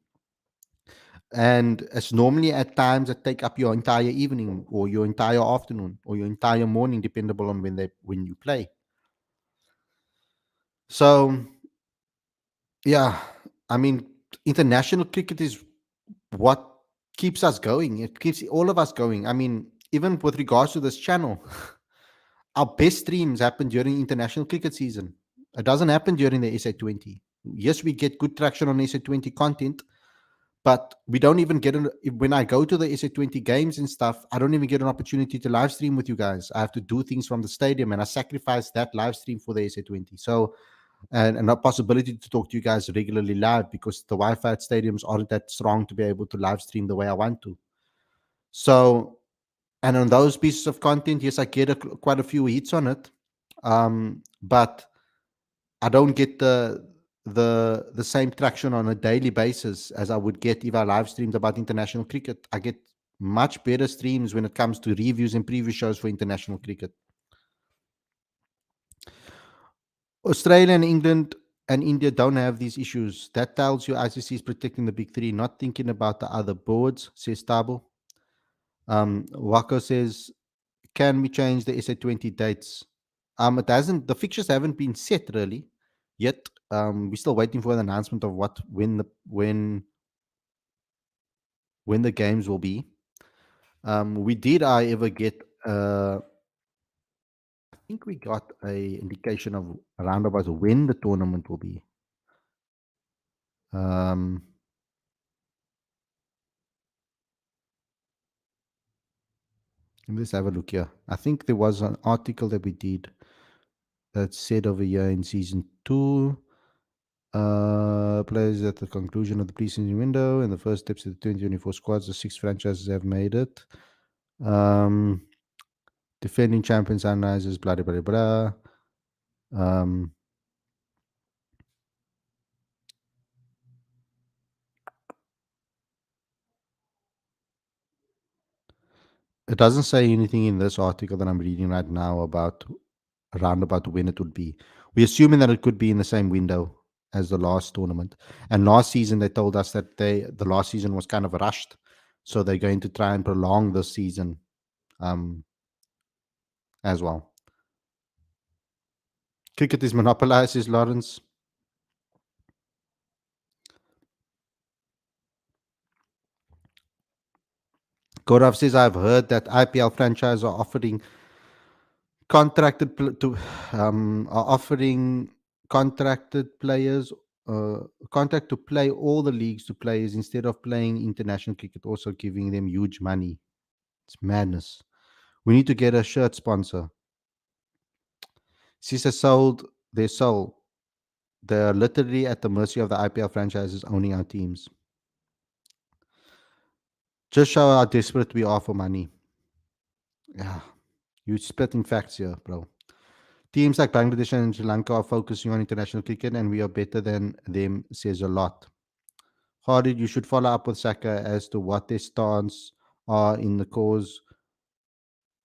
and it's normally at times that take up your entire evening or your entire afternoon or your entire morning, depending on when you play. So yeah, I mean, international cricket is what keeps us going. It keeps all of us going. I mean, even with regards to this channel, our best streams happen during international cricket season. It doesn't happen during the SA20. Yes, we get good traction on SA20 content, but we don't even get when I go to the SA20 games and stuff, I don't even get an opportunity to live stream with you guys. I have to do things from the stadium and I sacrifice that live stream for the SA20. So, and a possibility to talk to you guys regularly live because the Wi-Fi at stadiums aren't that strong to be able to live stream the way I want to. So, and on those pieces of content, yes, I get quite a few hits on it, but I don't get the same traction on a daily basis as I would get if I live streamed about international cricket. I get much better streams when it comes to reviews and preview shows for international cricket. Australia and England and India don't have these issues. That tells you ICC is protecting the big three, not thinking about the other boards, says Tabo. Wako says, can we change the SA20 dates? It hasn't. The fixtures haven't been set really yet. We're still waiting for an announcement of when the games will be. We did, I ever get? I think we got a indication of around about when the tournament will be. Um, let's have a look here. I think there was an article that we did that said over here in season 2. Players at the conclusion of the preseason window and the first steps of the 2024 squads. The 6 franchises have made it. Um, defending champions, Sunrisers, blah, blah, blah, blah. It doesn't say anything in this article that I'm reading right now about around about when it would be. We're assuming that it could be in the same window as the last tournament. And last season they told us that the last season was kind of rushed, so they're going to try and prolong this season um, as well. Cricket is monopolized, says Lawrence. Gaurav says, I've heard that IPL franchise contracted pl- to are offering contracted players uh, contract to play all the leagues to players instead of playing international cricket, also giving them huge money. It's madness. We need to get a shirt sponsor. CISA sold their soul. They're literally at the mercy of the IPL franchises owning our teams. Just show how desperate we are for money. Yeah, you're spitting facts here, bro. Teams like Bangladesh and Sri Lanka are focusing on international cricket, and we are better than them, says a lot. Hardy, you should follow up with Saka as to what their stance are in the cause.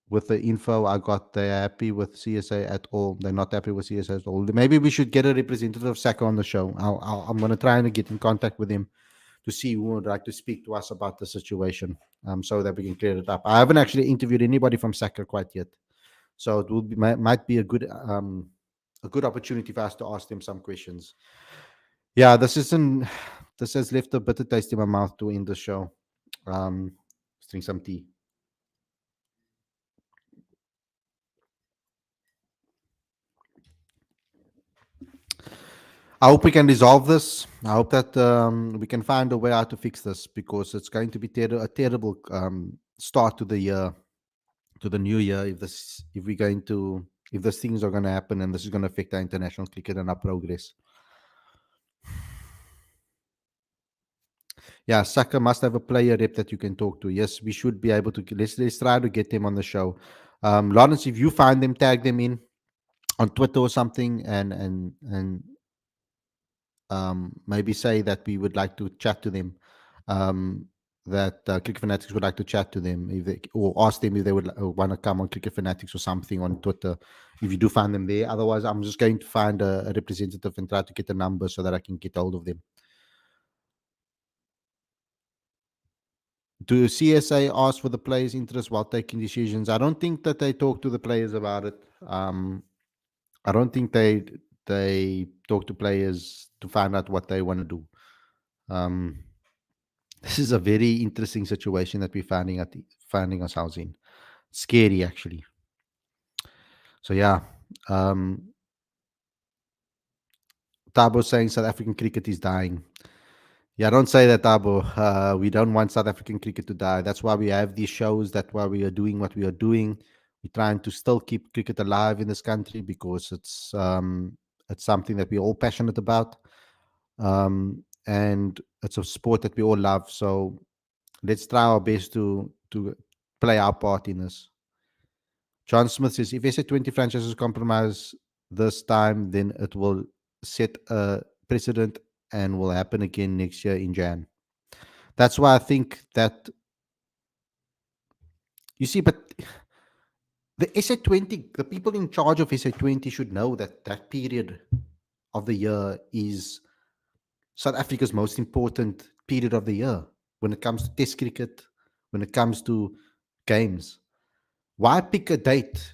With the info I got, they're happy with CSA at all. They're not happy with CSA at all. Maybe we should get a representative of Saka on the show. I'm going to try and get in contact with him to see who would like to speak to us about the situation, so that we can clear it up. I haven't actually interviewed anybody from Saka quite yet, so it will be, might be a good opportunity for us to ask them some questions. Yeah, this has left a bitter taste in my mouth to end the show. Let's drink some tea. I hope we can resolve this. I hope that we can find a way out to fix this, because it's going to be a terrible start to the year, to the new year, if we're going to if these things are going to happen, and this is going to affect our international cricket and our progress. Yeah, Saka must have a player rep that you can talk to. Yes, we should be able to. Let's try to get them on the show. Lawrence, if you find them, tag them in on Twitter or something, and maybe say that we would like to chat to them. Um, that Cricket Fanatics would like to chat to them, or ask them if they would want to come on Cricket Fanatics or something on Twitter. If you do find them there, otherwise I'm just going to find a representative and try to get a number so that I can get hold of them. Do CSA ask for the players' interest while taking decisions? I don't think that they talk to the players about it. I don't think they talk to players to find out what they want to do. Um, this is a very interesting situation that we're finding ourselves in. Scary, actually. So yeah, Tabo saying South African cricket is dying. Yeah, don't say that, Tabo. We don't want South African cricket to die. That's why we have these shows. That's why we are doing what we are doing. We're trying to still keep cricket alive in this country, because it's something that we're all passionate about, and it's a sport that we all love. So let's try our best to play our part in this. John Smith says, if SA20 franchises compromise this time, then it will set a precedent and will happen again next year in Jan. That's why I think that, you see, but the SA20, the people in charge of SA20 should know that that period of the year is South Africa's most important period of the year when it comes to test cricket, when it comes to games. Why pick a date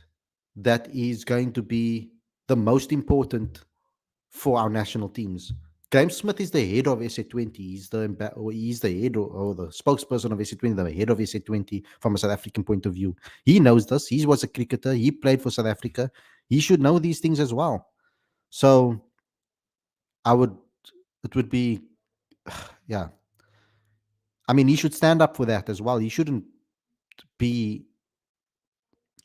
that is going to be the most important for our national teams? Graeme Smith is the head of SA20. He's the head, or the spokesperson of SA20, the head of SA20 from a South African point of view. He knows this. He was a cricketer. He played for South Africa. He should know these things as well. So I would, it would be, yeah. I mean, he should stand up for that as well. He shouldn't be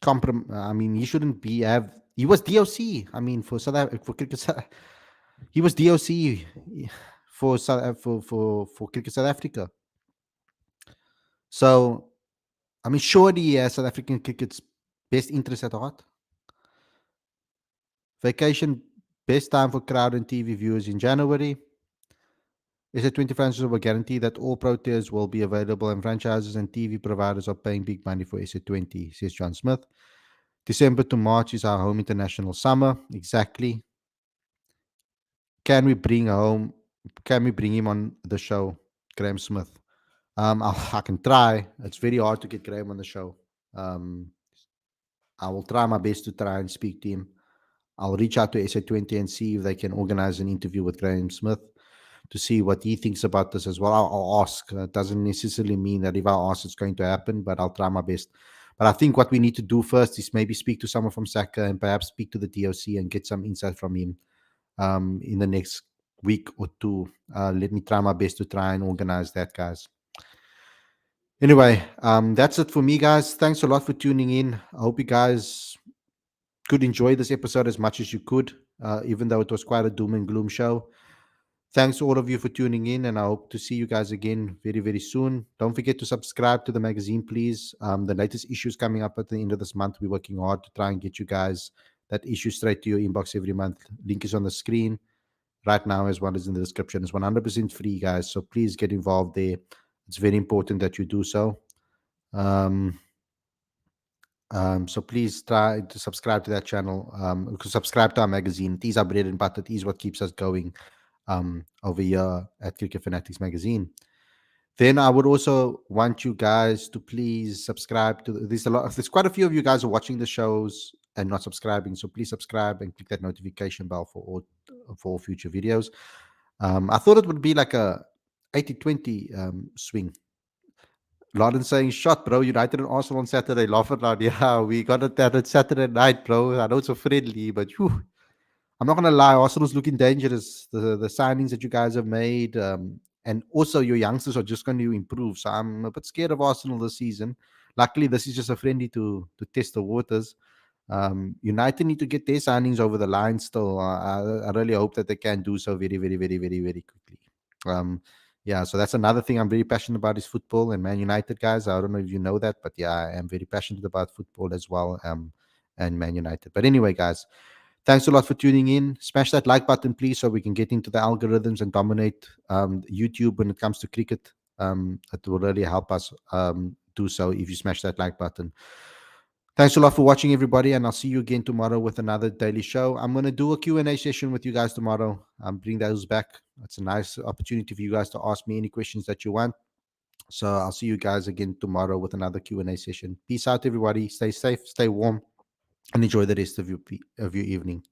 I mean, he shouldn't be have. He was DOC. I mean, for for cricket, he was DOC for for cricket South Africa. So I mean, surely he has South African cricket's best interest at heart. Vacation, best time for crowd and TV viewers in January. SA20 franchises will guarantee that all Proteas will be available, and franchises and TV providers are paying big money for SA20, says John Smith. December to March is our home international summer. Exactly. Can we bring home? Can we bring him on the show, Graham Smith? I can try. It's very hard to get Graham on the show. Um, I will try my best to try and speak to him. I'll reach out to SA20 and see if they can organize an interview with Graham Smith to see what he thinks about this as well. I'll ask. It doesn't necessarily mean that if I ask, it's going to happen, but I'll try my best. But I think what we need to do first is maybe speak to someone from Saka and perhaps speak to the DOC and get some insight from him in the next week or two. Let me try my best to try and organize that, guys. Anyway, that's it for me, guys. Thanks a lot for tuning in. I hope you guys could enjoy this episode as much as you could, even though it was quite a doom and gloom show. Thanks to all of you for tuning in, and I hope to see you guys again very, very soon. Don't forget to subscribe to the magazine, please. The latest issue is coming up at the end of this month. We're working hard to try and get you guys that issue straight to your inbox every month. Link is on the screen right now as well as in the description. It's 100% free, guys, so please get involved there. It's very important that you do so. So please try to subscribe to that channel. Subscribe to our magazine. These are bread and butter. These what keeps us going over here at Cricket Fanatics Magazine. Then I would also want you guys to please subscribe to there's quite a few of you guys are watching the shows and not subscribing. So please subscribe and click that notification bell for all future videos. I thought it would be like a 80-20 swing. Lauren saying, shot, bro. United and Arsenal on Saturday. Laugh it loud. Yeah, we got it that Saturday night, bro. I know it's so friendly, but whew, I'm not going to lie. Arsenal's looking dangerous. The signings that you guys have made, and also your youngsters are just going to improve. So I'm a bit scared of Arsenal this season. Luckily, this is just a friendly to test the waters. United need to get their signings over the line still. I really hope that they can do so very, very, very, very, very quickly. Yeah, so that's another thing I'm very passionate about is football and Man United, guys. I don't know if you know that, but yeah, I am very passionate about football as well, and Man United. But anyway, guys, thanks a lot for tuning in. Smash that like button, please, so we can get into the algorithms and dominate YouTube when it comes to cricket. It will really help us do so if you smash that like button. Thanks a lot for watching, everybody, and I'll see you again tomorrow with another daily show. I'm going to do a Q&A session with you guys tomorrow. Bring those back. It's a nice opportunity for you guys to ask me any questions that you want. So I'll see you guys again tomorrow with another Q&A session. Peace out, everybody. Stay safe, stay warm, and enjoy the rest of your evening.